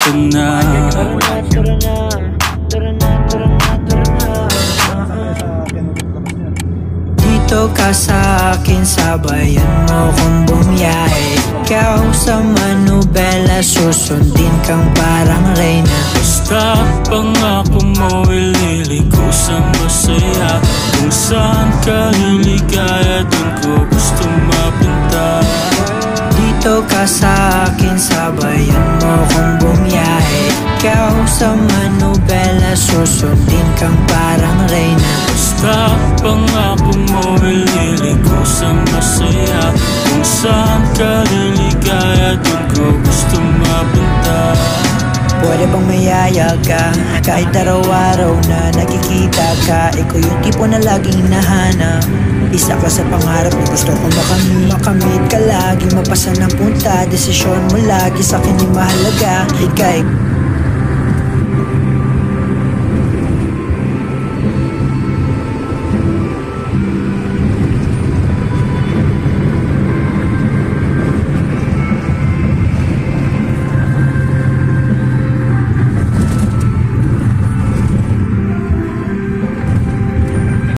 ka na. Dito ka sa akin, sabayan mo kong bumiyahe. Ikaw sa manubela, susundin kang parang reyna. Basta pangako mo, ililiko sa masaya. Kung saan ka liligaya, dun ko gusto mapunta. Dito ka sa akin, sabayan mo kong bumiyahe. Ikaw sa manubela, susundin kang parang reyna. Basta pangako mo, ililiko sa masaya. Kung saan ka liligaya, dun ko gusto mapunta. Pwede bang mayaya ka? Kahit araw-araw na nakikita ka, ikaw yung tipo na laging hinahanap. Isa ka sa pangarap na gusto kong makamit ka lagi. Mapasa ng punta, desisyon mo lagi sa akin ay mahalaga. Ika'y